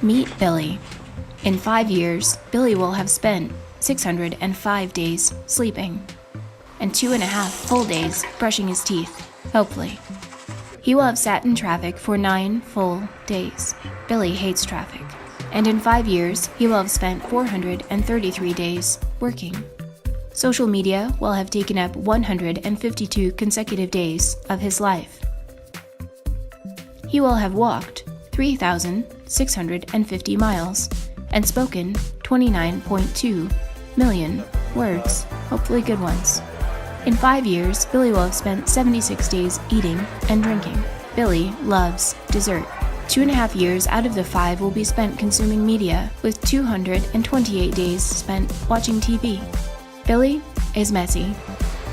Meet Billy. In 5 years, Billy will have spent 605 days sleeping and 2.5 full days brushing his teeth, hopefully. He will have sat in traffic for 9 full days. Billy hates traffic. And in 5 years, he will have spent 433 days working. Social media will have taken up 152 consecutive days of his life. He will have walked 3,650 miles and spoken 29.2 million words, hopefully good ones. In 5 years, Billy will have spent 76 days eating and drinking. Billy loves dessert. 2.5 years out of the 5 will be spent consuming media, with 228 days spent watching TV. Billy is messy.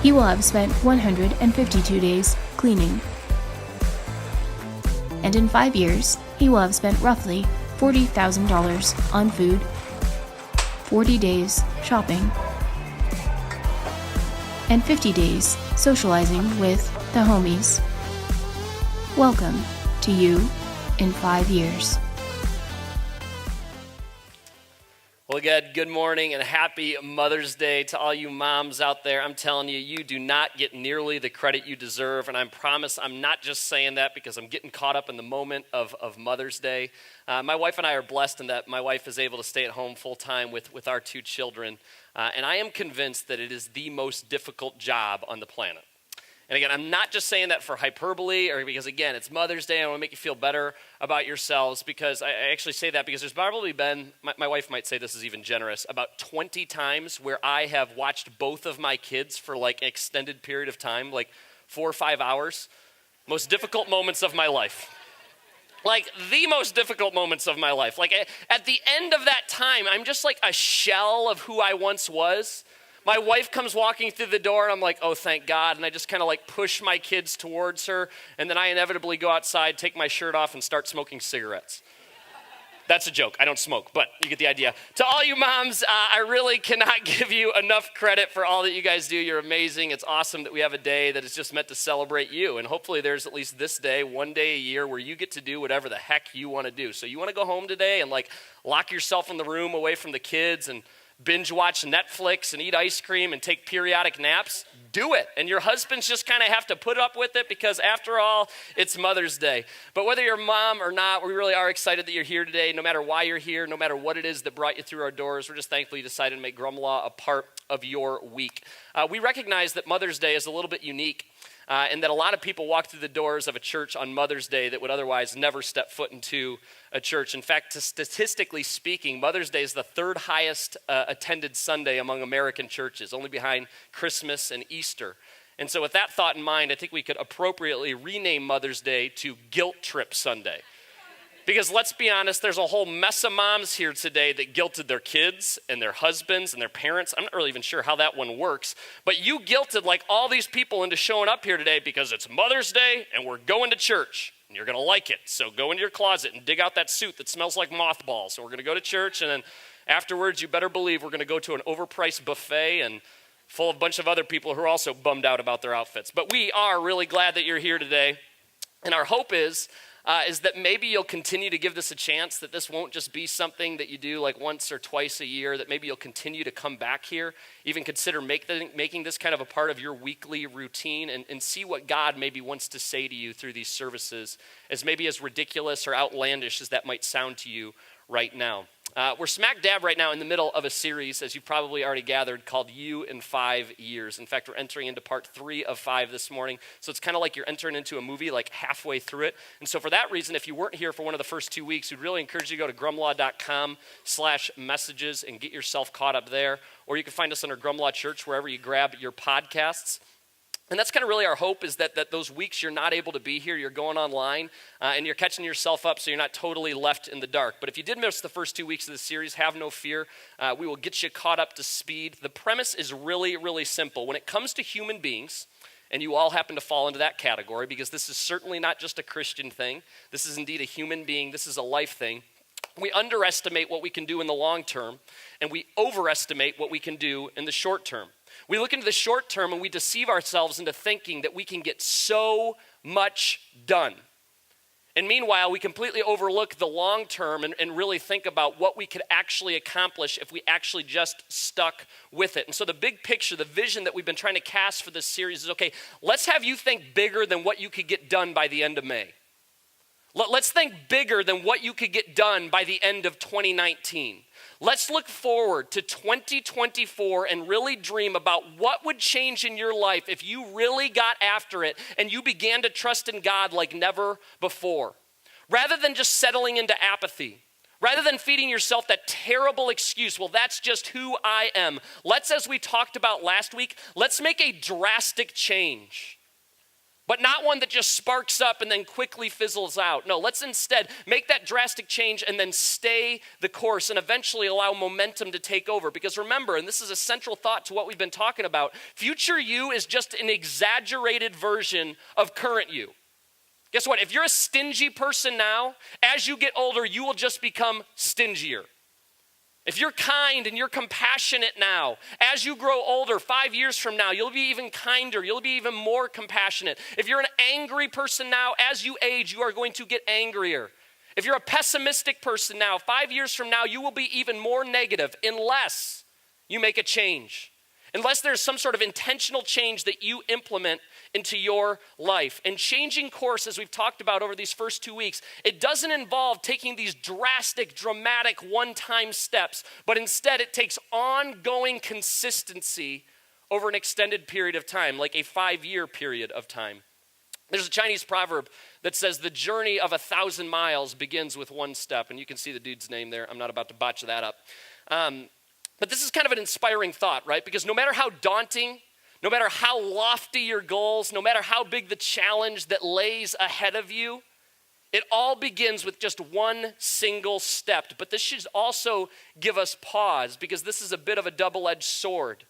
He will have spent 152 days cleaning. And in 5 years, he will have spent roughly $40,000 on food, 40 days shopping, and 50 days socializing with the homies. Welcome to you in 5 years. Well, again, good morning and happy Mother's Day to all you moms out there. I'm telling you, you do not get nearly the credit you deserve, and I promise I'm not just saying that because I'm getting caught up in the moment of Mother's Day. My wife and I are blessed in that my wife is able to stay at home full-time with our 2 children, and I am convinced that it is the most difficult job on the planet. And again, I'm not just saying that for hyperbole or because, again, it's Mother's Day. I want to make you feel better about yourselves because I actually say that because there's probably been, my wife might say this is even generous, about 20 times where I have watched both of my kids for like an extended period of time, like 4 or 5 hours. Most difficult moments of my life. Like the most difficult moments of my life. Like at the end of that time, I'm just like a shell of who I once was. My wife comes walking through the door and I'm like, oh, thank God. And I just kind of like push my kids towards her. And then I inevitably go outside, take my shirt off and start smoking cigarettes. That's a joke. I don't smoke, but you get the idea. To all you moms, I really cannot give you enough credit for all that you guys do. You're amazing. It's awesome that we have a day that is just meant to celebrate you. And hopefully there's at least this day, one day a year, where you get to do whatever the heck you want to do. So you want to go home today and like lock yourself in the room away from the kids and binge watch Netflix and eat ice cream and take periodic naps, do it. And your husbands just kind of have to put up with it because after all, it's Mother's Day. But whether you're a mom or not, we really are excited that you're here today. No matter why you're here, no matter what it is that brought you through our doors, we're just thankful you decided to make Grumlaw a part of your week. We recognize that Mother's Day is a little bit unique. And that a lot of people walk through the doors of a church on Mother's Day that would otherwise never step foot into a church. In fact, statistically speaking, Mother's Day is the 3rd highest attended Sunday among American churches, only behind Christmas and Easter. And so with that thought in mind, I think we could appropriately rename Mother's Day to Guilt Trip Sunday. Because let's be honest, there's a whole mess of moms here today that guilted their kids and their husbands and their parents. I'm not really even sure how that one works. But you guilted like all these people into showing up here today because it's Mother's Day and we're going to church. And you're going to like it. So go into your closet and dig out that suit that smells like mothballs. So we're going to go to church and then afterwards you better believe we're going to go to an overpriced buffet and full of a bunch of other people who are also bummed out about their outfits. But we are really glad that you're here today. And our hope is that maybe you'll continue to give this a chance, that this won't just be something that you do like once or twice a year, that maybe you'll continue to come back here, even consider making this kind of a part of your weekly routine and see what God maybe wants to say to you through these services, as maybe as ridiculous or outlandish as that might sound to you right now. We're smack dab right now in the middle of a series, as you've probably already gathered, called You in 5 Years. In fact, we're entering into part 3 of 5 this morning. So it's kind of like you're entering into a movie like halfway through it. And so for that reason, if you weren't here for one of the first 2 weeks, we'd really encourage you to go to grumlaw.com/messages and get yourself caught up there. Or you can find us under Grumlaw Church wherever you grab your podcasts. And that's kind of really our hope, is that those weeks you're not able to be here, you're going online, and you're catching yourself up so you're not totally left in the dark. But if you did miss the first 2 weeks of the series, have no fear. We will get you caught up to speed. The premise is really, really simple. When it comes to human beings, and you all happen to fall into that category, because this is certainly not just a Christian thing. This is indeed a human being. This is a life thing. We underestimate what we can do in the long term, and we overestimate what we can do in the short term. We look into the short term and we deceive ourselves into thinking that we can get so much done. And meanwhile, we completely overlook the long term and really think about what we could actually accomplish if we actually just stuck with it. And so the big picture, the vision that we've been trying to cast for this series is, okay, let's have you think bigger than what you could get done by the end of May. Let's think bigger than what you could get done by the end of 2019. Let's look forward to 2024 and really dream about what would change in your life if you really got after it and you began to trust in God like never before. Rather than just settling into apathy, rather than feeding yourself that terrible excuse, well, that's just who I am. Let's, as we talked about last week, let's make a drastic change. But not one that just sparks up and then quickly fizzles out. No, let's instead make that drastic change and then stay the course and eventually allow momentum to take over. Because remember, and this is a central thought to what we've been talking about, future you is just an exaggerated version of current you. Guess what? If you're a stingy person now, as you get older, you will just become stingier. If you're kind and you're compassionate now, as you grow older, 5 years from now, you'll be even kinder, you'll be even more compassionate. If you're an angry person now, as you age, you are going to get angrier. If you're a pessimistic person now, 5 years from now, you will be even more negative unless you make a change. Unless there's some sort of intentional change that you implement into your life. And changing course, as we've talked about over these first 2 weeks, it doesn't involve taking these drastic, dramatic, one-time steps, but instead it takes ongoing consistency over an extended period of time, like a 5-year period of time. There's a Chinese proverb that says the journey of 1,000 miles begins with one step, and you can see the dude's name there. I'm not about to botch that up. But this is kind of an inspiring thought, right? Because no matter how daunting, no matter how lofty your goals, no matter how big the challenge that lays ahead of you, it all begins with just one single step. But this should also give us pause because this is a bit of a double-edged sword.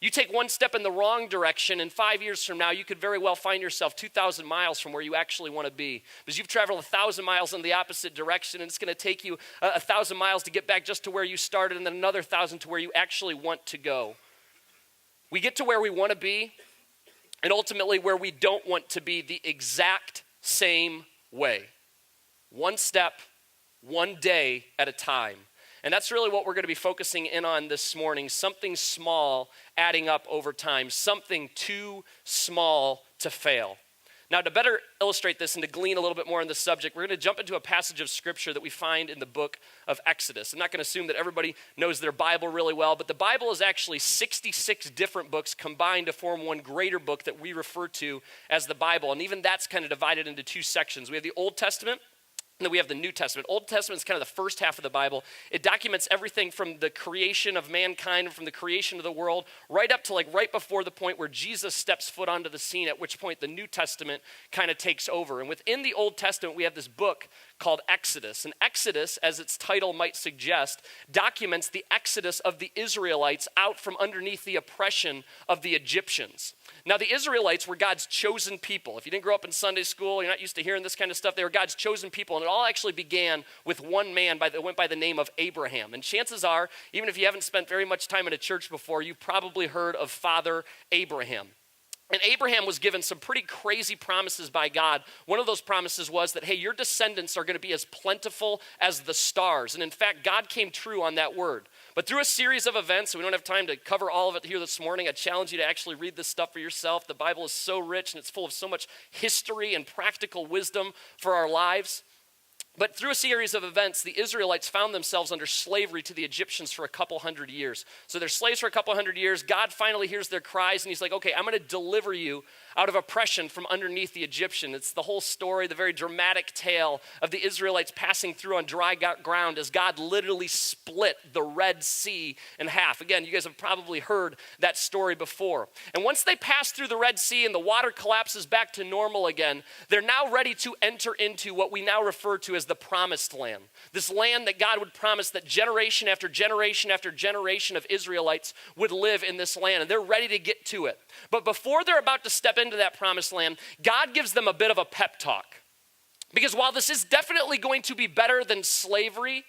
You take one step in the wrong direction, and 5 years from now, you could very well find yourself 2,000 miles from where you actually want to be. Because you've traveled 1,000 miles in the opposite direction, and it's going to take you 1,000 miles to get back just to where you started, and then another 1,000 to where you actually want to go. We get to where we want to be, and ultimately where we don't want to be the exact same way. One step, one day at a time. And that's really what we're going to be focusing in on this morning. Something small adding up over time. Something too small to fail. Now, to better illustrate this and to glean a little bit more on this subject, we're going to jump into a passage of scripture that we find in the book of Exodus. I'm not going to assume that everybody knows their Bible really well, but the Bible is actually 66 different books combined to form one greater book that we refer to as the Bible. And even that's kind of divided into two sections. We have the Old Testament, and then we have the New Testament. Old Testament is kind of the first half of the Bible. It documents everything from the creation of mankind, from the creation of the world, right up to like right before the point where Jesus steps foot onto the scene, at which point the New Testament kind of takes over. And within the Old Testament, we have this book called Exodus. And Exodus, as its title might suggest, documents the exodus of the Israelites out from underneath the oppression of the Egyptians. Now, the Israelites were God's chosen people. If you didn't grow up in Sunday school, you're not used to hearing this kind of stuff, they were God's chosen people. And it all actually began with one man that went by the name of Abraham. And chances are, even if you haven't spent very much time in a church before, you've probably heard of Father Abraham. And Abraham was given some pretty crazy promises by God. One of those promises was that, hey, your descendants are going to be as plentiful as the stars. And in fact, God came true on that word. But through a series of events, we don't have time to cover all of it here this morning. I challenge you to actually read this stuff for yourself. The Bible is so rich and it's full of so much history and practical wisdom for our lives. But through a series of events, the Israelites found themselves under slavery to the Egyptians for a couple hundred years. So they're slaves for a couple hundred years. God finally hears their cries, and he's like, okay, I'm going to deliver you out of oppression from underneath the Egyptian. It's the whole story, the very dramatic tale of the Israelites passing through on dry ground as God literally split the Red Sea in half. Again, you guys have probably heard that story before. And once they pass through the Red Sea and the water collapses back to normal again, they're now ready to enter into what we now refer to as the promised land. This land that God would promise that generation after generation after generation of Israelites would live in this land, and they're ready to get to it. But before they're about to step into that promised land, God gives them a bit of a pep talk. Because while this is definitely going to be better than slavery,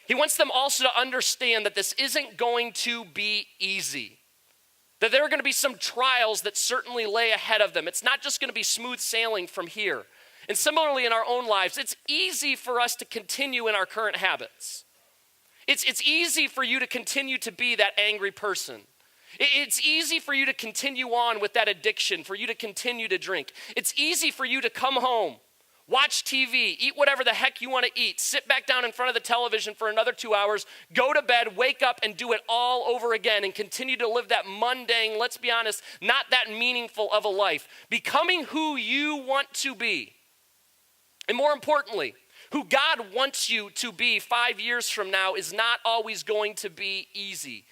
he wants them also to understand that this isn't going to be easy. That there are going to be some trials that certainly lay ahead of them. It's not just going to be smooth sailing from here. And similarly in our own lives, it's easy for us to continue in our current habits. It's easy for you to continue to be that angry person. It's easy for you to continue on with that addiction, for you to continue to drink. It's easy for you to come home, watch TV, eat whatever the heck you want to eat, sit back down in front of the television for another 2 hours, go to bed, wake up, and do it all over again and continue to live that mundane, let's be honest, not that meaningful of a life. Becoming who you want to be. And more importantly, who God wants you to be 5 years from now is not always going to be easy.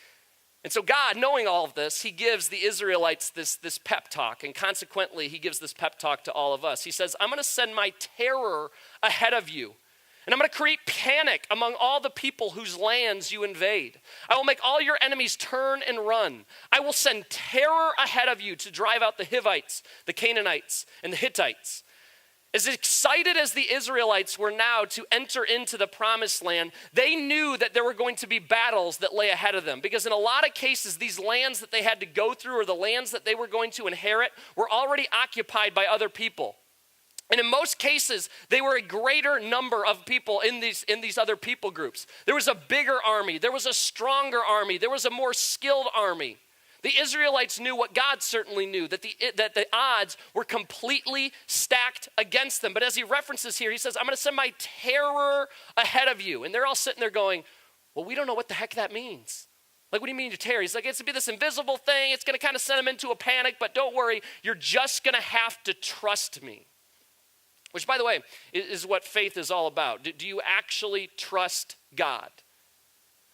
And so God, knowing all of this, he gives the Israelites this pep talk, and consequently, he gives this pep talk to all of us. He says, I'm going to send my terror ahead of you, and I'm going to create panic among all the people whose lands you invade. I will make all your enemies turn and run. I will send terror ahead of you to drive out the Hivites, the Canaanites, and the Hittites. As excited as the Israelites were now to enter into the promised land, they knew that there were going to be battles that lay ahead of them. Because in a lot of cases, these lands that they had to go through or the lands that they were going to inherit were already occupied by other people. And in most cases, they were a greater number of people in these other people groups. There was a bigger army. There was a stronger army. There was a more skilled army. The Israelites knew what God certainly knew, that the odds were completely stacked against them. But as he references here, he says, I'm going to send my terror ahead of you. And they're all sitting there going, well, we don't know what the heck that means. Like, what do you mean your terror? He's like, it's going to be this invisible thing. It's going to kind of send them into a panic, but don't worry. You're just going to have to trust me. Which, by the way, is what faith is all about. Do you actually trust God?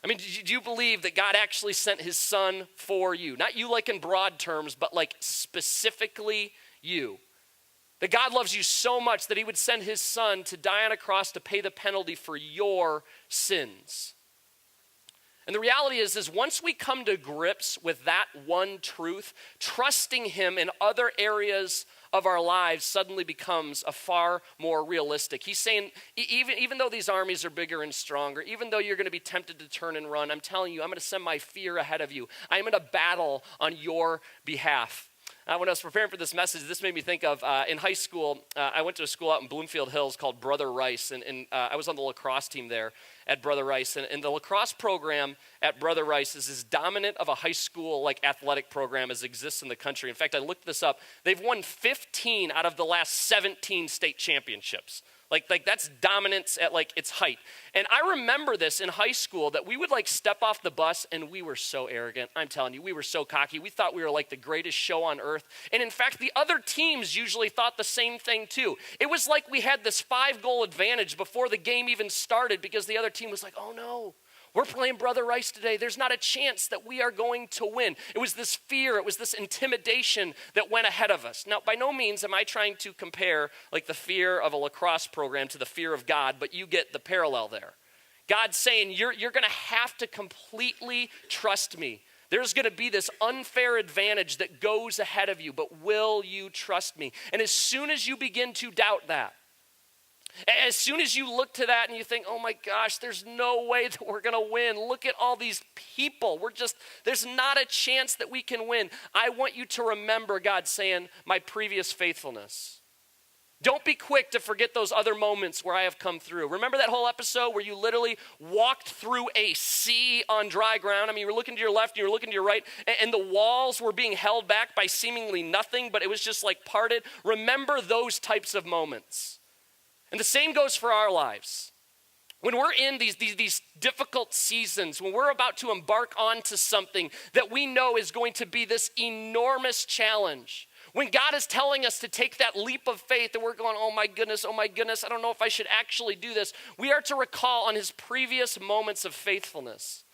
I mean, do you believe that God actually sent his son for you? Not you like in broad terms, but like specifically you. That God loves you so much that he would send his son to die on a cross to pay the penalty for your sins. And the reality is once we come to grips with that one truth, trusting him in other areas of our lives suddenly becomes a far more realistic. He's saying, even though these armies are bigger and stronger, even though you're going to be tempted to turn and run, I'm telling you, I'm going to send my fear ahead of you. I'm going to battle on your behalf. When I was preparing for this message, this made me think of in high school, I went to a school out in Bloomfield Hills called Brother Rice, and I was on the lacrosse team there at Brother Rice. And the lacrosse program at Brother Rice is as dominant of a high school like athletic program as exists in the country. In fact, I looked this up. They've won 15 out of the last 17 state championships. Like that's dominance at like its height. And I remember this in high school that we would like step off the bus and we were so arrogant. I'm telling you, we were so cocky. We thought we were like the greatest show on earth. And in fact, the other teams usually thought the same thing too. It was like we had this 5-goal advantage before the game even started because the other team was like, oh no, we're playing Brother Rice today. There's not a chance that we are going to win. It was this fear, it was this intimidation that went ahead of us. Now, by no means am I trying to compare like the fear of a lacrosse program to the fear of God, but you get the parallel there. God's saying, you're going to have to completely trust me. There's going to be this unfair advantage that goes ahead of you, but will you trust me? And as soon as you begin to doubt that, as soon as you look to that and you think, oh my gosh, there's no way that we're going to win. Look at all these people. There's not a chance that we can win. I want you to remember God saying, my previous faithfulness. Don't be quick to forget those other moments where I have come through. Remember that whole episode where you literally walked through a sea on dry ground? I mean, you were looking to your left and you were looking to your right, and the walls were being held back by seemingly nothing, but it was just like parted. Remember those types of moments. And the same goes for our lives. When we're in these difficult seasons, when we're about to embark onto something that we know is going to be this enormous challenge, when God is telling us to take that leap of faith and we're going, oh my goodness, I don't know if I should actually do this, we are to recall on his previous moments of faithfulness.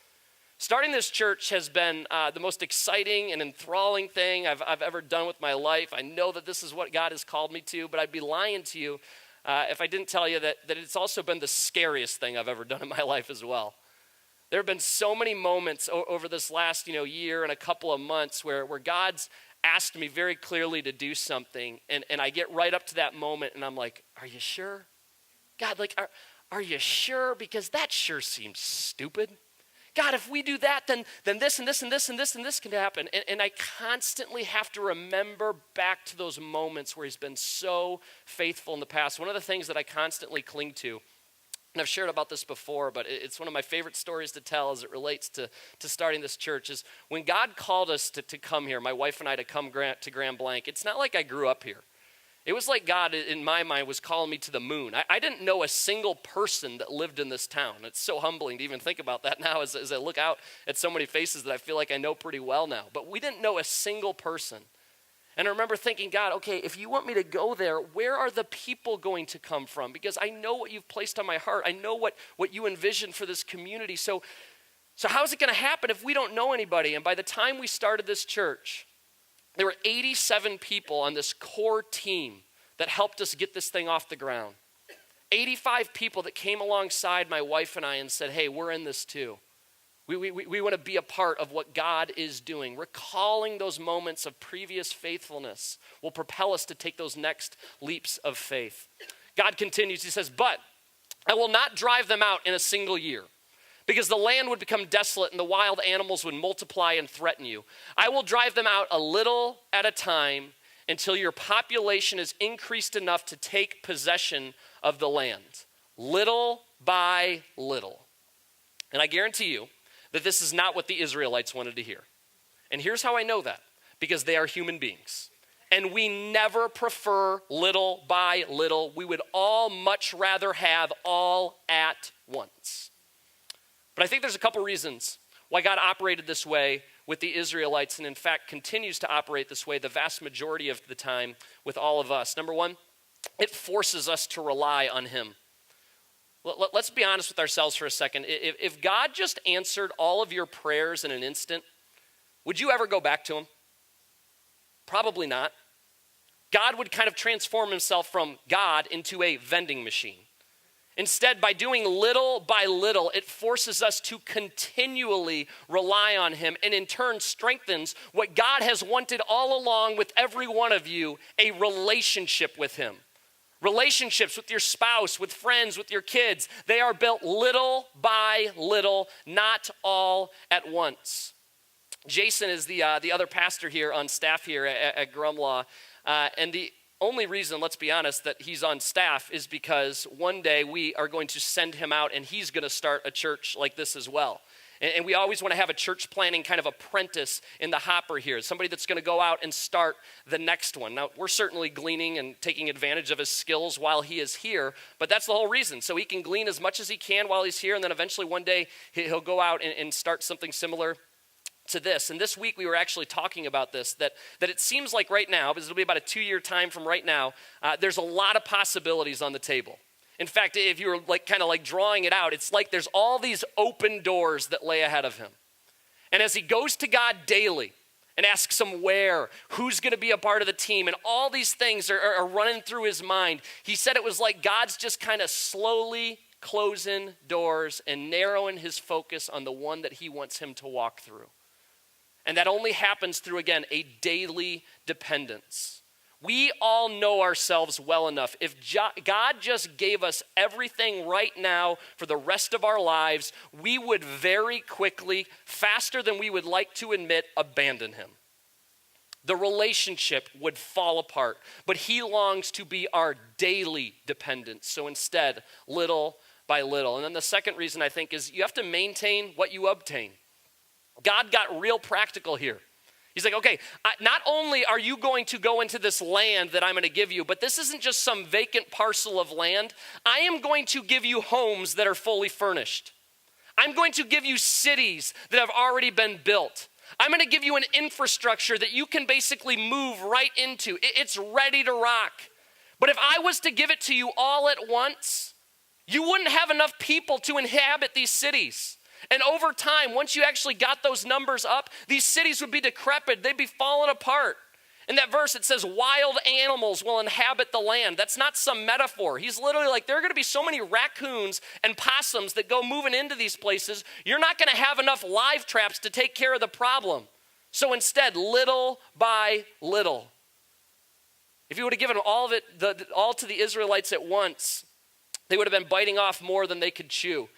Starting this church has been the most exciting and enthralling thing I've ever done with my life. I know that this is what God has called me to, but I'd be lying to you if I didn't tell you that it's also been the scariest thing I've ever done in my life as well. There have been so many moments over this last year and a couple of months where God's asked me very clearly to do something, and I get right up to that moment, and I'm like, are you sure? God, like, are you sure? Because that sure seems stupid. God, if we do that, then this and this and this and this and this can happen. And I constantly have to remember back to those moments where he's been so faithful in the past. One of the things that I constantly cling to, and I've shared about this before, but it's one of my favorite stories to tell as it relates to starting this church, is when God called us to come here, my wife and I to come to Grand Blanc, it's not like I grew up here. It was like God, in my mind, was calling me to the moon. I didn't know a single person that lived in this town. It's so humbling to even think about that now as I look out at so many faces that I feel like I know pretty well now. But we didn't know a single person. And I remember thinking, God, okay, if you want me to go there, where are the people going to come from? Because I know what you've placed on my heart. I know what you envisioned for this community. So how is it going to happen if we don't know anybody? And by the time we started this church, there were 87 people on this core team that helped us get this thing off the ground. 85 people that came alongside my wife and I and said, hey, we're in this too. We want to be a part of what God is doing. Recalling those moments of previous faithfulness will propel us to take those next leaps of faith. God continues, he says, but I will not drive them out in a single year, because the land would become desolate and the wild animals would multiply and threaten you. I will drive them out a little at a time until your population is increased enough to take possession of the land, little by little. And I guarantee you that this is not what the Israelites wanted to hear. And here's how I know that, because they are human beings. And we never prefer little by little. We would all much rather have all at once. But I think there's a couple reasons why God operated this way with the Israelites, and in fact continues to operate this way the vast majority of the time with all of us. Number one, it forces us to rely on him. Let's be honest with ourselves for a second. If God just answered all of your prayers in an instant, would you ever go back to him? Probably not. God would kind of transform himself from God into a vending machine. Instead, by doing little by little, it forces us to continually rely on him, and in turn strengthens what God has wanted all along with every one of you, a relationship with him. Relationships with your spouse, with friends, with your kids, they are built little by little, not all at once. Jason is the other pastor here on staff here at Grumlaw, and the only reason, let's be honest, that he's on staff is because one day we are going to send him out and he's going to start a church like this as well. And we always want to have a church planning kind of apprentice in the hopper here, somebody that's going to go out and start the next one. Now, we're certainly gleaning and taking advantage of his skills while he is here, but that's the whole reason. So he can glean as much as he can while he's here, and then eventually one day he'll go out and start something similar to this. And this week we were actually talking about this, that it seems like right now, because it'll be about a 2-year time from right now, there's a lot of possibilities on the table. In fact, if you were kind of drawing it out, it's like there's all these open doors that lay ahead of him. And as he goes to God daily and asks him who's going to be a part of the team, and all these things are running through his mind, he said it was like God's just kind of slowly closing doors and narrowing his focus on the one that he wants him to walk through. And that only happens through, again, a daily dependence. We all know ourselves well enough. If God just gave us everything right now for the rest of our lives, we would very quickly, faster than we would like to admit, abandon him. The relationship would fall apart. But he longs to be our daily dependence. So instead, little by little. And then the second reason, I think, is you have to maintain what you obtain. God got real practical here. He's like, okay, not only are you going to go into this land that I'm going to give you, but this isn't just some vacant parcel of land. I am going to give you homes that are fully furnished. I'm going to give you cities that have already been built. I'm going to give you an infrastructure that you can basically move right into. It's ready to rock. But if I was to give it to you all at once, you wouldn't have enough people to inhabit these cities. And over time, once you actually got those numbers up, these cities would be decrepit. They'd be falling apart. In that verse, it says, wild animals will inhabit the land. That's not some metaphor. He's literally like, there are going to be so many raccoons and possums that go moving into these places, you're not going to have enough live traps to take care of the problem. So instead, little by little. If you would have given all of it, all to the Israelites at once, they would have been biting off more than they could chew.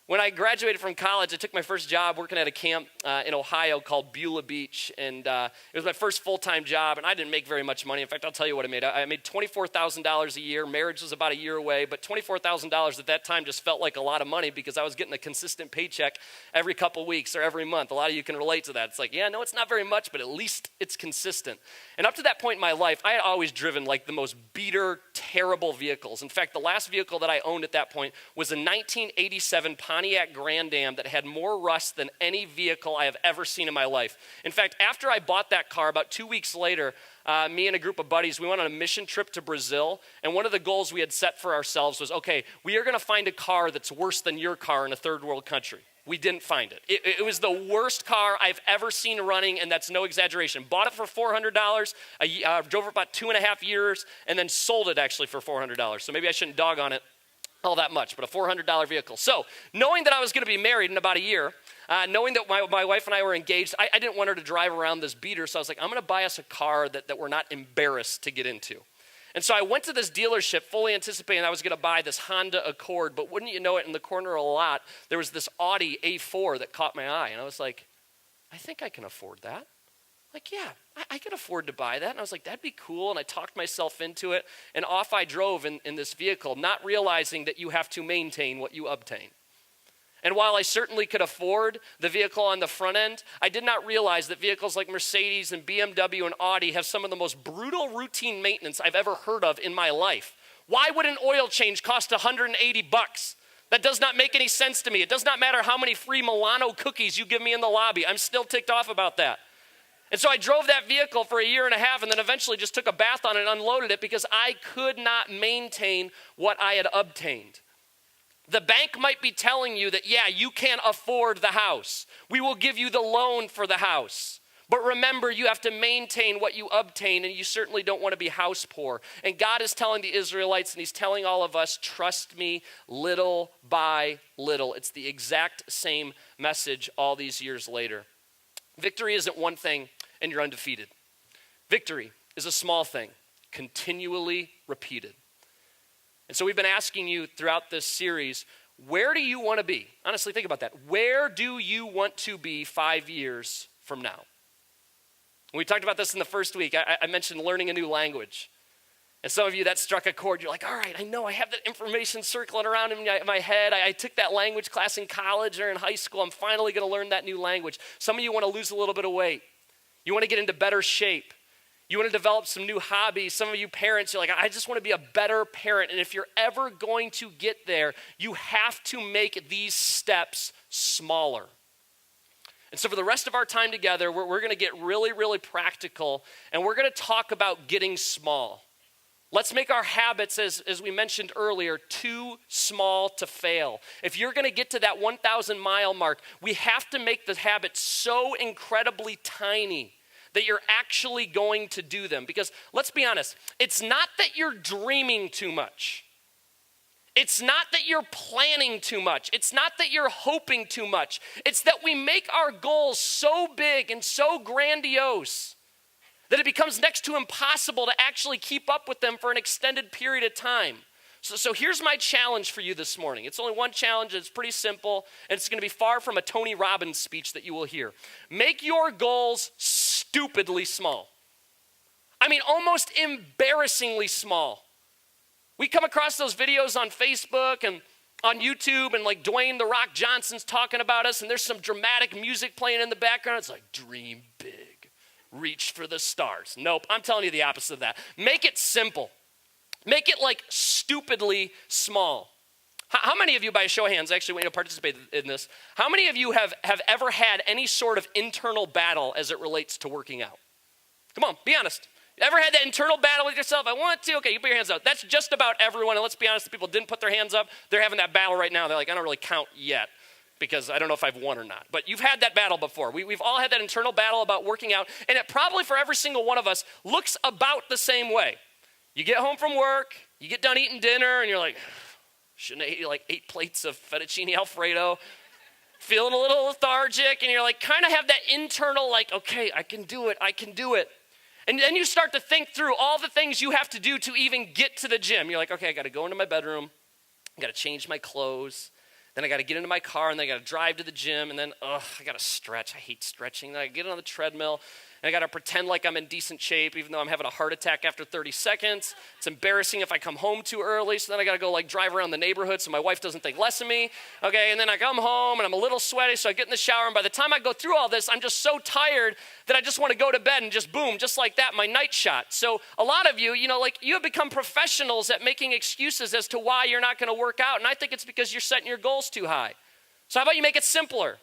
When I graduated from college, I took my first job working at a camp in Ohio called Beulah Beach, and it was my first full-time job, and I didn't make very much money. In fact, I'll tell you what I made. I made $24,000 a year. Marriage was about a year away, but $24,000 at that time just felt like a lot of money because I was getting a consistent paycheck every couple weeks or every month. A lot of you can relate to that. It's like, yeah, no, it's not very much, but at least it's consistent. And up to that point in my life, I had always driven like the most beater, terrible vehicles. In fact, the last vehicle that I owned at that point was a 1987 Pontiac Grand Am that had more rust than any vehicle I have ever seen in my life. In fact, after I bought that car, about 2 weeks later, me and a group of buddies, we went on a mission trip to Brazil, and one of the goals we had set for ourselves was, okay, we are going to find a car that's worse than your car in a third world country. We didn't find it. It was the worst car I've ever seen running, and that's no exaggeration. Bought it for $400, drove it about 2.5 years, and then sold it actually for $400. So maybe I shouldn't dog on it all that much, but a $400 vehicle. So knowing that I was going to be married in about a year, knowing that my wife and I were engaged, I didn't want her to drive around this beater, so I was like, I'm going to buy us a car that we're not embarrassed to get into. And so I went to this dealership fully anticipating I was going to buy this Honda Accord, but wouldn't you know it, in the corner of a lot, there was this Audi A4 that caught my eye, and I was like, I think I can afford that. Like, yeah, I can afford to buy that. And I was like, that'd be cool. And I talked myself into it. And off I drove in this vehicle, not realizing that you have to maintain what you obtain. And while I certainly could afford the vehicle on the front end, I did not realize that vehicles like Mercedes and BMW and Audi have some of the most brutal routine maintenance I've ever heard of in my life. Why would an oil change cost $180? That does not make any sense to me. It does not matter how many free Milano cookies you give me in the lobby. I'm still ticked off about that. And so I drove that vehicle for 1.5 years and then eventually just took a bath on it and unloaded it because I could not maintain what I had obtained. The bank might be telling you that, yeah, you can't afford the house. We will give you the loan for the house. But remember, you have to maintain what you obtain, and you certainly don't want to be house poor. And God is telling the Israelites, and he's telling all of us, trust me little by little. It's the exact same message all these years later. Victory isn't one thing and you're undefeated. Victory is a small thing, continually repeated. And so we've been asking you throughout this series, where do you want to be? Honestly, think about that. Where do you want to be 5 years from now? We talked about this in the first week. I mentioned learning a new language. And some of you, that struck a chord. You're like, all right, I know I have that information circling around in my head. I took that language class in college or in high school. I'm finally going to learn that new language. Some of you want to lose a little bit of weight. You want to get into better shape. You want to develop some new hobbies. Some of you parents, you're like, I just want to be a better parent. And if you're ever going to get there, you have to make these steps smaller. And so for the rest of our time together, we're going to get really, really practical. And we're going to talk about getting small. Let's make our habits, as we mentioned earlier, too small to fail. If you're going to get to that 1,000-mile mark, we have to make the habits so incredibly tiny that you're actually going to do them. Because let's be honest, it's not that you're dreaming too much. It's not that you're planning too much. It's not that you're hoping too much. It's that we make our goals so big and so grandiose that it becomes next to impossible to actually keep up with them for an extended period of time. So here's my challenge for you this morning. It's only one challenge, it's pretty simple, and it's going to be far from a Tony Robbins speech that you will hear. Make your goals stupidly small. I mean, almost embarrassingly small. We come across those videos on Facebook and on YouTube, and like Dwayne "The Rock" Johnson's talking about us, and there's some dramatic music playing in the background. It's like, dream big, reach for the stars. Nope, I'm telling you the opposite of that. Make it simple. Make it like stupidly small. How many of you, by a show of hands, actually want to participate in this, how many of you have ever had any sort of internal battle as it relates to working out? Come on, be honest. Ever had that internal battle with yourself? I want to. Okay, you put your hands up. That's just about everyone. And let's be honest, the people didn't put their hands up. They're having that battle right now. They're like, I don't really count yet because I don't know if I've won or not. But you've had that battle before. We've all had that internal battle about working out. And it probably for every single one of us looks about the same way. You get home from work, you get done eating dinner, and you're like, shouldn't I eat like 8 plates of fettuccine Alfredo? Feeling a little lethargic, and you're like, kind of have that internal like, okay, I can do it. And then you start to think through all the things you have to do to even get to the gym. You're like, okay, I got to go into my bedroom. I got to change my clothes. Then I got to get into my car, and then I got to drive to the gym, and then, I got to stretch. I hate stretching. Then I get on the treadmill, and I got to pretend like I'm in decent shape, even though I'm having a heart attack after 30 seconds. It's embarrassing if I come home too early, so then I got to go drive around the neighborhood so my wife doesn't think less of me. Okay, and then I come home, and I'm a little sweaty, so I get in the shower, and by the time I go through all this, I'm just so tired that I just want to go to bed and just boom, just like that, my night shot. So a lot of you, you have become professionals at making excuses as to why you're not going to work out, and I think it's because you're setting your goals too high. So how about you make it simpler?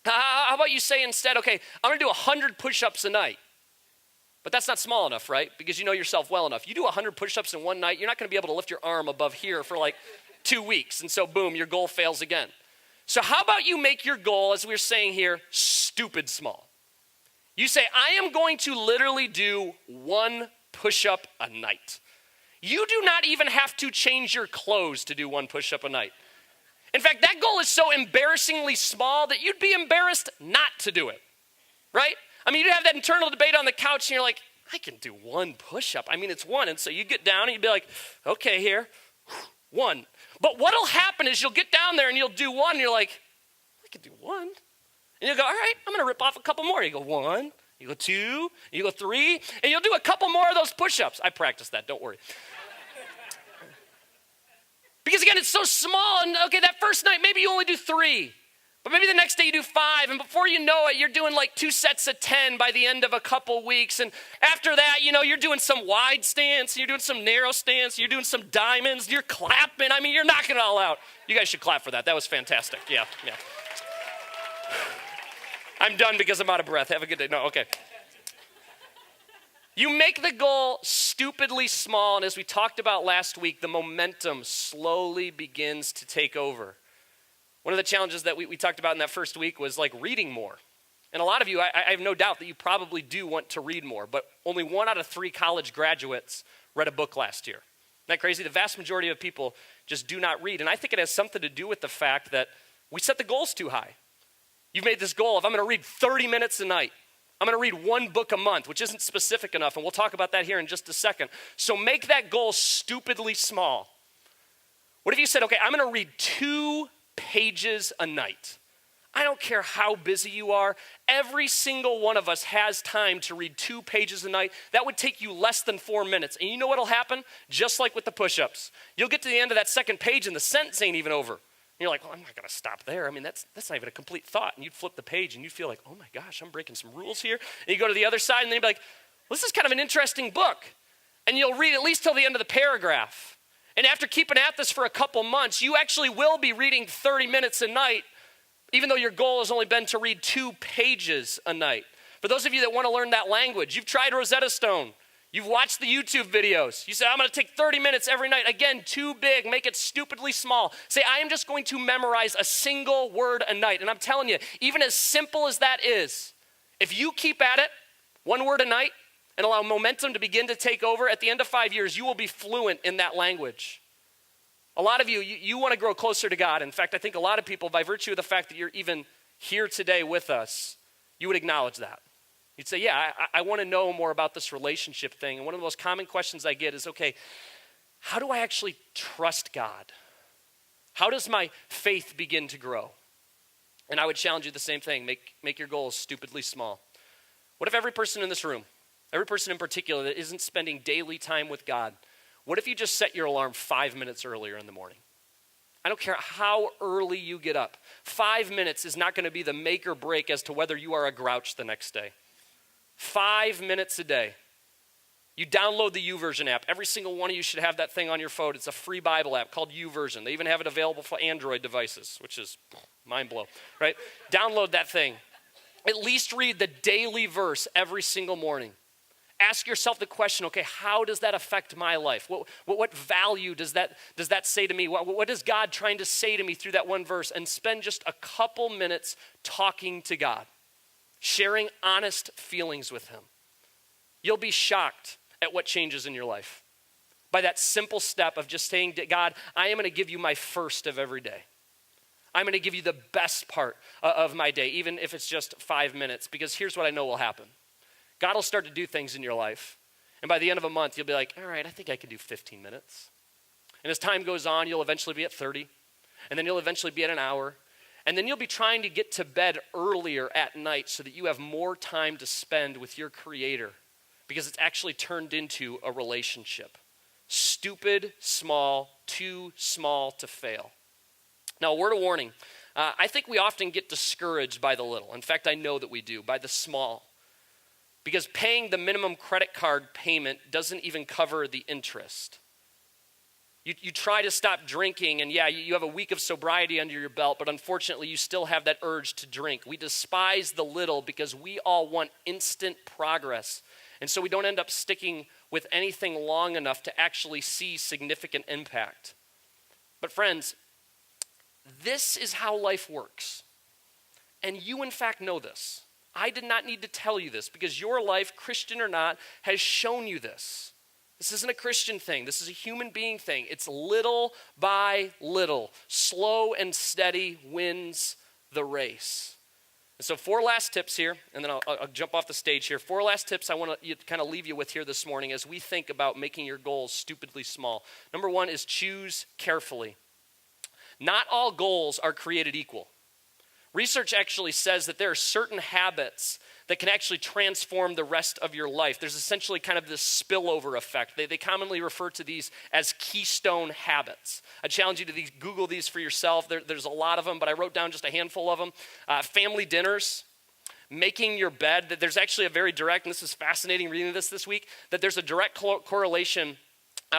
How about you say instead, okay, I'm going to do 100 push-ups a night. But that's not small enough, right? Because you know yourself well enough. You do 100 push-ups in one night, you're not going to be able to lift your arm above here for 2 weeks. And so boom, your goal fails again. So how about you make your goal, as we were saying here, stupid small. You say, I am going to literally do 1 push-up a night. You do not even have to change your clothes to do 1 push-up a night. In fact, that goal is so embarrassingly small that you'd be embarrassed not to do it, right? I mean, you'd have that internal debate on the couch, and you're like, I can do 1 push-up. I mean, it's 1. And so you get down, and you'd be like, okay, here, 1. But what'll happen is you'll get down there, and you'll do 1, and you're like, I can do 1. And you'll go, all right, I'm going to rip off a couple more. You go 1, you go 2, you go 3, and you'll do a couple more of those push-ups. I practiced that, don't worry. Because again, it's so small, and okay, that first night, maybe you only do 3, but maybe the next day you do 5, and before you know it, you're doing 2 sets of 10 by the end of a couple weeks, and after that, you're doing some wide stance, you're doing some narrow stance, you're doing some diamonds, you're clapping. I mean, you're knocking it all out. You guys should clap for that. That was fantastic. Yeah. I'm done because I'm out of breath. Have a good day. No, okay. You make the goal stupidly small, and as we talked about last week, the momentum slowly begins to take over. One of the challenges that we talked about in that first week was reading more. And a lot of you, I have no doubt that you probably do want to read more, but only 1 out of 3 college graduates read a book last year. Isn't that crazy? The vast majority of people just do not read, and I think it has something to do with the fact that we set the goals too high. You've made this goal of, I'm going to read 30 minutes a night. I'm going to read 1 book a month, which isn't specific enough, and we'll talk about that here in just a second. So make that goal stupidly small. What if you said, okay, I'm going to read 2 pages a night? I don't care how busy you are. Every single one of us has time to read 2 pages a night. That would take you less than 4 minutes. And you know what will happen? Just like with the push-ups. You'll get to the end of that second page, and the sentence ain't even over. And you're like, well, I'm not going to stop there. I mean, that's not even a complete thought. And you'd flip the page, and you'd feel like, oh my gosh, I'm breaking some rules here. And you go to the other side, and then you'd be like, well, this is kind of an interesting book. And you'll read at least till the end of the paragraph. And after keeping at this for a couple months, you actually will be reading 30 minutes a night, even though your goal has only been to read 2 pages a night. For those of you that want to learn that language, you've tried Rosetta Stone. You've watched the YouTube videos. You say, I'm going to take 30 minutes every night. Again, too big. Make it stupidly small. Say, I am just going to memorize a single word a night. And I'm telling you, even as simple as that is, if you keep at it, 1 word a night, and allow momentum to begin to take over, at the end of 5 years, you will be fluent in that language. A lot of you want to grow closer to God. In fact, I think a lot of people, by virtue of the fact that you're even here today with us, you would acknowledge that. You'd say, yeah, I want to know more about this relationship thing. And one of the most common questions I get is, okay, how do I actually trust God? How does my faith begin to grow? And I would challenge you the same thing. Make your goals stupidly small. What if every person in this room, every person in particular that isn't spending daily time with God, what if you just set your alarm 5 minutes earlier in the morning? I don't care how early you get up. 5 minutes is not going to be the make or break as to whether you are a grouch the next day. 5 minutes a day. You download the YouVersion app. Every single one of you should have that thing on your phone. It's a free Bible app called YouVersion. They even have it available for Android devices, which is mind blow, right? Download that thing. At least read the daily verse every single morning. Ask yourself the question, okay, how does that affect my life? What value does that say to me? What is God trying to say to me through that one verse? And spend just a couple minutes talking to God, sharing honest feelings with him. You'll be shocked at what changes in your life by that simple step of just saying to God, I am going to give you my first of every day. I'm going to give you the best part of my day, even if it's just 5 minutes, because here's what I know will happen. God will start to do things in your life, and by the end of a month, you'll be like, all right, I think I can do 15 minutes. And as time goes on, you'll eventually be at 30. and then you'll eventually be at an hour, and then you'll be trying to get to bed earlier at night so that you have more time to spend with your Creator, because it's actually turned into a relationship. Stupid, small, too small to fail. Now, a word of warning. I think we often get discouraged by the little. In fact, I know that we do, by the small. Because paying the minimum credit card payment doesn't even cover the interest. You try to stop drinking, and yeah, you have a week of sobriety under your belt, but unfortunately you still have that urge to drink. We despise the little because we all want instant progress. And so we don't end up sticking with anything long enough to actually see significant impact. But friends, this is how life works. And you, in fact, know this. I did not need to tell you this because your life, Christian or not, has shown you this. This isn't a Christian thing. This is a human being thing. It's little by little. Slow and steady wins the race. And so 4 last tips here, and then I'll jump off the stage here. 4 last tips I want to kind of leave you with here this morning as we think about making your goals stupidly small. Number 1 is choose carefully. Not all goals are created equal. Research actually says that there are certain habits that can actually transform the rest of your life. There's essentially kind of this spillover effect. They commonly refer to these as keystone habits. I challenge you to Google these for yourself. There's a lot of them, but I wrote down just a handful of them. Family dinners, making your bed. There's actually a very direct, and this is fascinating reading this week, that there's a direct correlation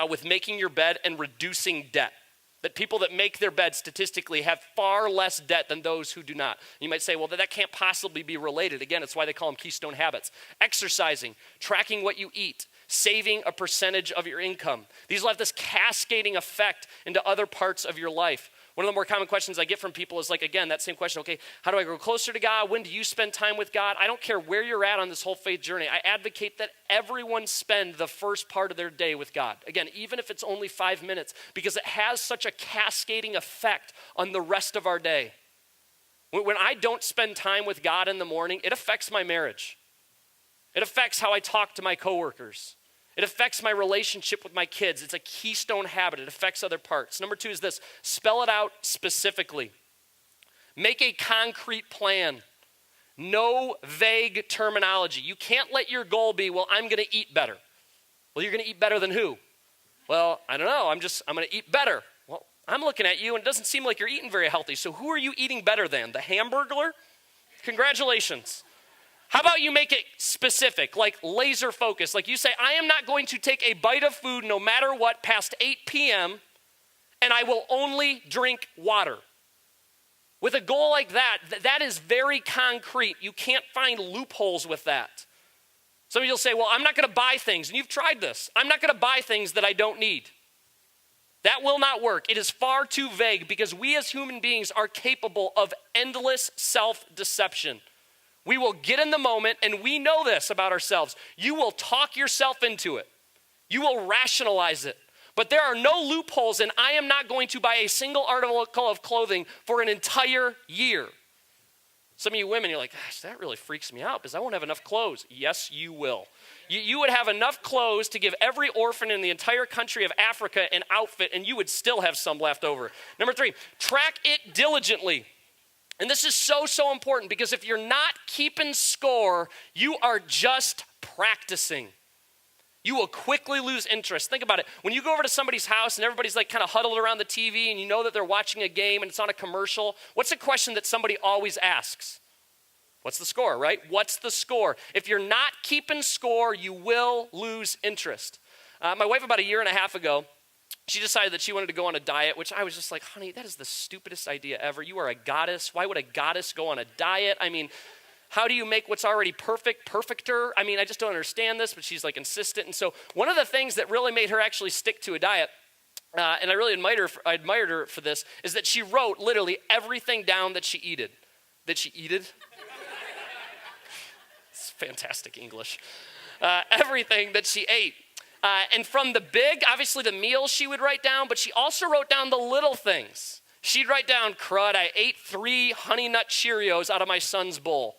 with making your bed and reducing debt. That people that make their bed statistically have far less debt than those who do not. You might say, well, that can't possibly be related. Again, it's why they call them keystone habits. Exercising, tracking what you eat, saving a percentage of your income. These will have this cascading effect into other parts of your life. One of the more common questions I get from people is like, again, that same question, okay, how do I grow closer to God? When do you spend time with God? I don't care where you're at on this whole faith journey. I advocate that everyone spend the first part of their day with God. Again, even if it's only 5 minutes, because it has such a cascading effect on the rest of our day. When I don't spend time with God in the morning, it affects my marriage. It affects how I talk to my coworkers. It affects my relationship with my kids. It's a keystone habit. It affects other parts. Number 2 is this: spell it out specifically. Make a concrete plan. No vague terminology. You can't let your goal be, well, I'm going to eat better. Well, you're going to eat better than who? Well, I don't know. I'm going to eat better. Well, I'm looking at you, and it doesn't seem like you're eating very healthy. So who are you eating better than? The Hamburglar? Congratulations. How about you make it specific, like laser focused? Like you say, I am not going to take a bite of food no matter what past 8 p.m., and I will only drink water. With a goal like that, that is very concrete. You can't find loopholes with that. Some of you will say, well, I'm not going to buy things, and you've tried this. I'm not going to buy things that I don't need. That will not work. It is far too vague because we as human beings are capable of endless self-deception. We will get in the moment, and we know this about ourselves. You will talk yourself into it. You will rationalize it. But there are no loopholes, and I am not going to buy a single article of clothing for an entire year. Some of you women, you're like, gosh, that really freaks me out because I won't have enough clothes. Yes, you will. You would have enough clothes to give every orphan in the entire country of Africa an outfit, and you would still have some left over. Number 3, track it diligently. And this is so important because if you're not keeping score, you are just practicing. You will quickly lose interest. Think about it. When you go over to somebody's house and everybody's like kind of huddled around the TV and you know that they're watching a game and it's on a commercial, what's the question that somebody always asks? What's the score, right? What's the score? If you're not keeping score, you will lose interest. My wife, about 1.5 years ago, she decided that she wanted to go on a diet, which I was just like, honey, that is the stupidest idea ever. You are a goddess. Why would a goddess go on a diet? I mean, how do you make what's already perfecter? I mean, I just don't understand this, but she's like insistent. And so one of the things that really made her actually stick to a diet, and I really admired her for this, is that she wrote literally everything down that she eated. It's fantastic English. Everything that she ate. And from the big, obviously the meals she would write down, but she also wrote down the little things. She'd write down, crud, I ate 3 Honey Nut Cheerios out of my son's bowl.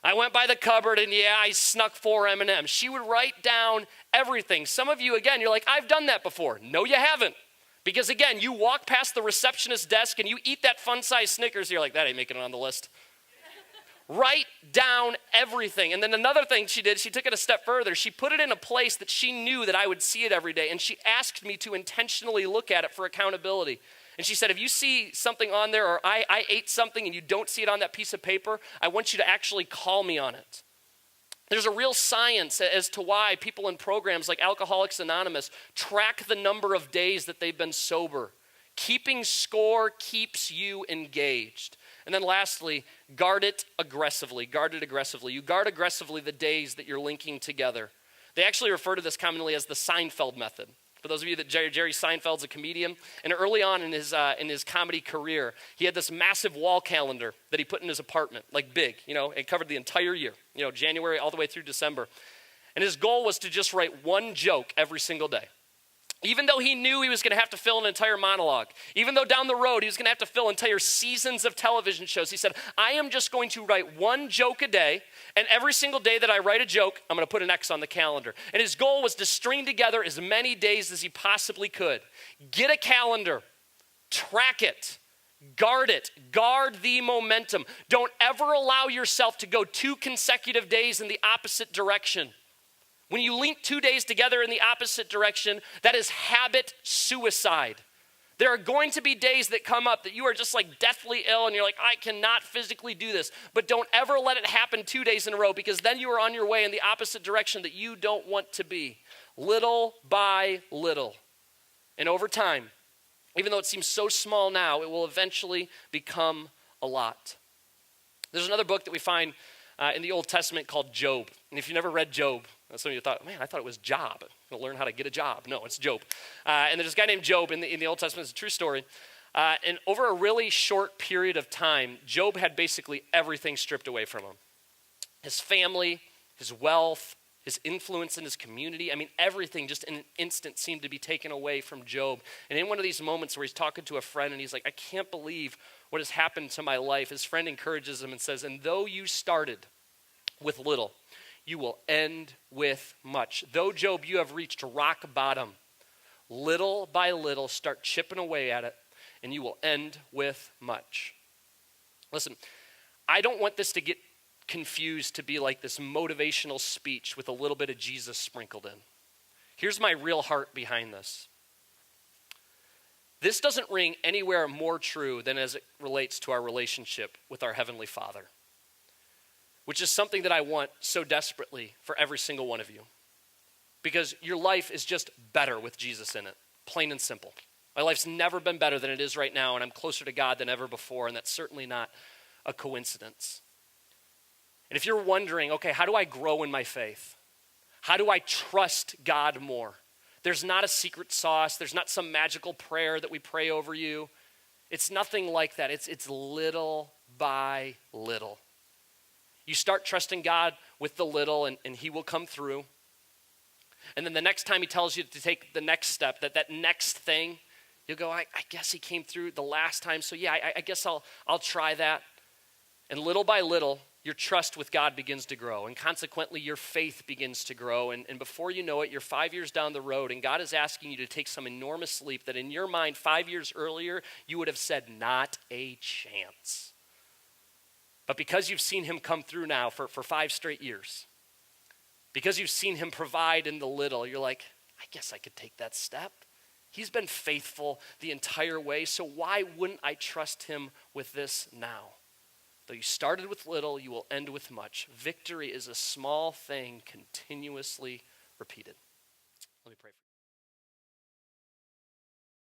I went by the cupboard and I snuck 4 M&Ms. She would write down everything. Some of you, again, you're like, I've done that before. No, you haven't. Because again, you walk past the receptionist's desk and you eat that fun-sized Snickers, you're like, that ain't making it on the list. Write down everything. And then another thing she did, she took it a step further. She put it in a place that she knew that I would see it every day. And she asked me to intentionally look at it for accountability. And she said, if you see something on there or I ate something and you don't see it on that piece of paper, I want you to actually call me on it. There's a real science as to why people in programs like Alcoholics Anonymous track the number of days that they've been sober. Keeping score keeps you engaged. And then lastly, guard it aggressively. Guard it aggressively. You guard aggressively the days that you're linking together. They actually refer to this commonly as the Seinfeld method. For those of you that Jerry Seinfeld's a comedian, and early on in his comedy career, he had this massive wall calendar that he put in his apartment, like big, it covered the entire year, January all the way through December. And his goal was to just write one joke every single day. Even though he knew he was going to have to fill an entire monologue, even though down the road he was going to have to fill entire seasons of television shows, he said, I am just going to write one joke a day, and every single day that I write a joke, I'm going to put an X on the calendar. And his goal was to string together as many days as he possibly could. Get a calendar, track it, guard the momentum. Don't ever allow yourself to go 2 consecutive days in the opposite direction. When you link 2 days together in the opposite direction, that is habit suicide. There are going to be days that come up that you are just like deathly ill and you're like, I cannot physically do this. But don't ever let it happen 2 days in a row because then you are on your way in the opposite direction that you don't want to be. Little by little. And over time, even though it seems so small now, it will eventually become a lot. There's another book that we find in the Old Testament called Job. And if you never read Job, some of you thought, man, I thought it was Job. I'm going to learn how to get a job. No, it's Job. And there's a guy named Job in the Old Testament. It's a true story. And over a really short period of time, Job had basically everything stripped away from him. His family, his wealth, his influence in his community. I mean, everything just in an instant seemed to be taken away from Job. And in one of these moments where he's talking to a friend and he's like, I can't believe what has happened to my life. His friend encourages him and says, and though you started with little, you will end with much. Though, Job, you have reached rock bottom, little by little, start chipping away at it, and you will end with much. Listen, I don't want this to get confused to be like this motivational speech with a little bit of Jesus sprinkled in. Here's my real heart behind this. This doesn't ring anywhere more true than as it relates to our relationship with our Heavenly Father, which is something that I want so desperately for every single one of you. Because your life is just better with Jesus in it, plain and simple. My life's never been better than it is right now, and I'm closer to God than ever before, and that's certainly not a coincidence. And if you're wondering, okay, how do I grow in my faith? How do I trust God more? There's not a secret sauce. There's not some magical prayer that we pray over you. It's nothing like that. It's little by little. You start trusting God with the little and he will come through. And then the next time he tells you to take the next step, that next thing, you'll go, I guess he came through the last time, so yeah, I guess I'll try that. And little by little, your trust with God begins to grow. And consequently, your faith begins to grow. And before you know it, you're 5 years down the road, and God is asking you to take some enormous leap that in your mind 5 years earlier, you would have said, not a chance. But because you've seen him come through now for 5 straight years, because you've seen him provide in the little, you're like, I guess I could take that step. He's been faithful the entire way, so why wouldn't I trust him with this now? Though you started with little, you will end with much. Victory is a small thing continuously repeated. Let me pray for you.